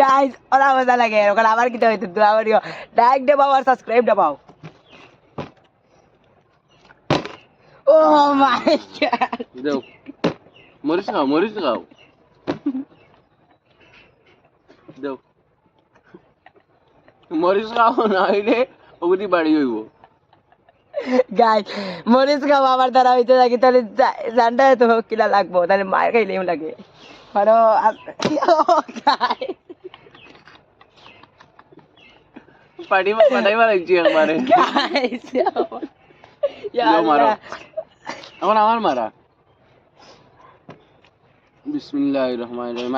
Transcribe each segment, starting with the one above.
Guys ওরা মজা লাগে ওখানে আবার কিটা হইতো দোয়া করিও লাইক দাও আর সাবস্ক্রাইব দাও ও মাই গড দাও মরিচ খাও দাও মরিচ খাও না হইলে ওগুলি বাড়ি হইব গাইস মরিচ খাওয়া আমার দ্বারা হইতে থাকি তাহলে জানটা তো কিলা লাগবো তাহলে মায়ের খাইলেও লাগে আরো পাঠাইবা লাগছি একবারে মারো এখন আমার মারা বিসমিল্লাহির রহমানির রহিম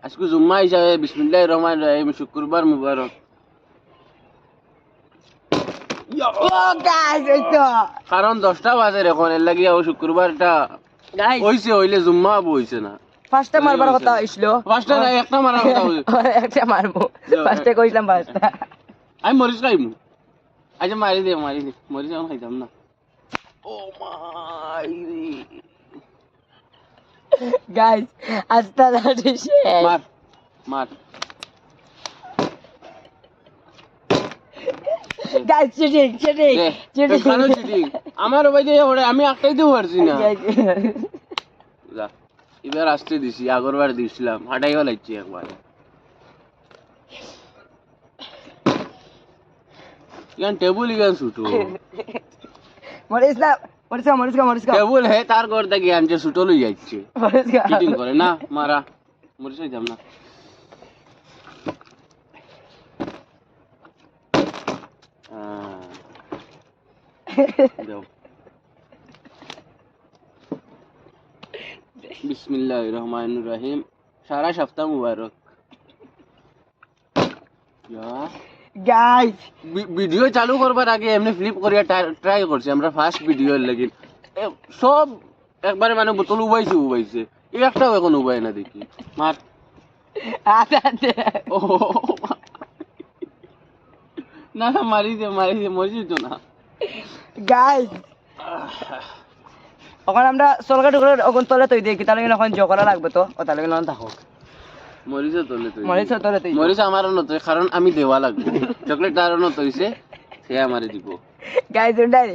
আজকে জুম্মা হিসাবে বিসমিল্লাহির রহমানির রহিম শুক্রবার মুবারক কারণ 10টা বাজে এখন এর লাগি শুক্রবারটা হইছে হইলে জুম্মা হইছে না ফার্স্টে মারবার কথা হইছিল ফার্স্টে না একটা মারার কথা হইছে একটা মারবো ফার্স্টে কইলাম ফার্স্টে আমি মরিচ খাইমু আচ্ছা মারি দে মরিচ আমি খাইতাম না ও মাই গাইস আস্তা দাঁড়িয়ে মার গাইস চিটিং কেন চিটিং আমার ভাই যে আমি একটাই দিতে পারছি না যা এবার আসতে দিছি আগরবার দিছিলাম হাঁটাইও লাগছি একবার ইয়ান টেবুল ইয়ান ছুটো মরিস না টেবুল হে তার ঘর থেকে আনছে ছুটো লই যাচ্ছে চিটিং করে না মারা মরিস যাম না বিসমিল্লাহির রহমানির রহিম সারা সপ্তাহ মুবারক গাইস ভিডিও চালু করবার আগে এমনি ফ্লিপ করিয়া ট্রাই করছি আমরা ফার্স্ট ভিডিও লাগি সব একবারে মানে বোতল উবাইছে এই একটাও এখন উবাই না দেখি মার না মারি দে মরি তো না গাইস এখন আমরা সরকার টুকরো ওখান তলে তৈ দেখি তাহলে এখন জগরা লাগবে তো ও তাহলে নন থাকুক মরিচের তলে তুই মরিচ আমারও নত কারণ আমি দেওয়া লাগবে চকলেট তারও নত হইছে সে আমারে দিব গাইস উন্ডাই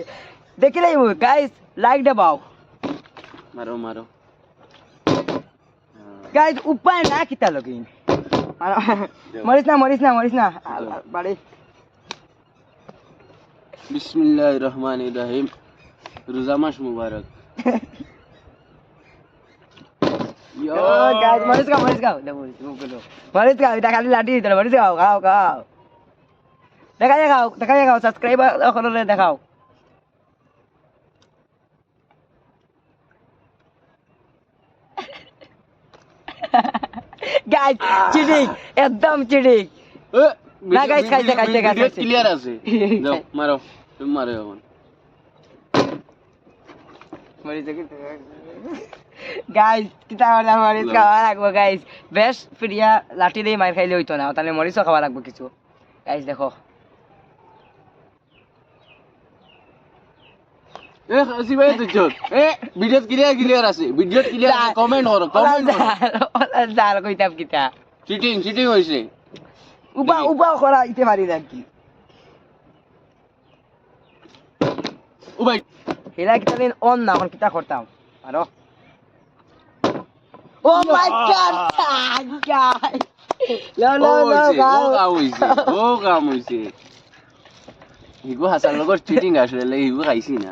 দেখিলাই গাইস লাইক দাও মারো গাইস উপায় না কিতা লগিন মরিস না বাড়ি বিসমিল্লাহির রহমানির রহিম রোজা মাস মুবারক গাইস মরিস খাও এটা খালি লাঠি দিতে মরিস খাও দেখাও সাবস্ক্রাইবার করলে দেখাও গাইস চিটিং একদম চিটিং না গাইস খাইছে ক্লিয়ার আছে যাও মারো তুমি মারো এখন গাইস কিতা হলা মরিচ খাওয়া লাগবো গাইস বেশ ফিরিয়া লাঠি দিয়ে মার খাইলে হইতো না তাহলে মরিচও খাওয়া লাগবো কিছু গাইস দেখো ভিডিও ক্লিয়ার আছে কমেন্ট করো জাল কইতাম কিতা চিটিং হইছে উবা করা ইতে পারি নাকি উবাই হেলা কিতা দিন অন না এখন কিতা করতাম আরো ও মাই গড গাইস লো কাম হইছে হিগো হাসার লগর চিটিং আসলে হিগো খাইছি না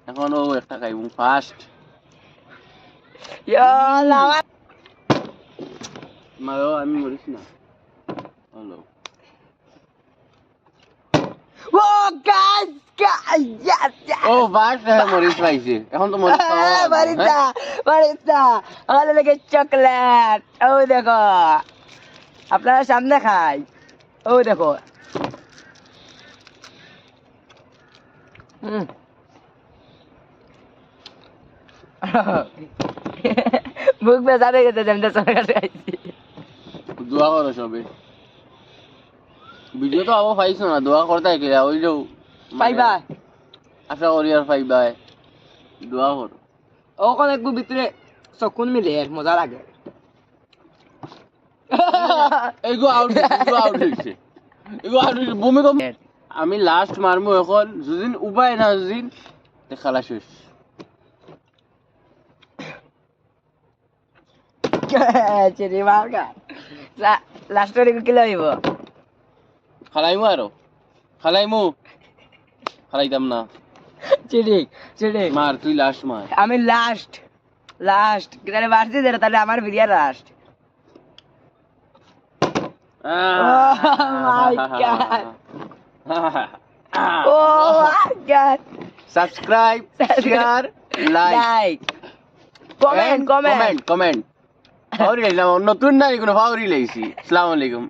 এখন ও একটা খাইবো ফার্স্ট মারো আমি মরিস না হ্যালো ও গাইস ও ফার্স্ট মরিস পাইছে এখন তো মরিস বারিতা আলে লাগে চকলেট ও দেখো আপনারা সামনে খাই ও দেখো বুক বেজারে গেছে যেমন সরকার খাইছি দোয়া করো সবে ভিডিও তো আবার পাইছো না দোয়া করতে কি ওই যে পাইবা আশা করি আর পাইবা দোয়া করো ওখানে একটু ভিতরে চকুন মিলে মজা লাগে এগো আউট হইছে ভূমিকম্প আমি লাস্ট মারমু এখন যদিন উপায় না যদিন তে খালাস হইস চিনি মার্কা লাস্টের কি লইব খালাইমু আরো খালাইতাম না চিনি মার তুই লাস্ট মার আমি লাস্ট তাহলে মারছি যেটা তাহলে আমার video last my God. Oh my God. Subscribe, share, like, comment. comment. Fauri laisi, notun na ikono fauri laisi. Assalamu alaikum.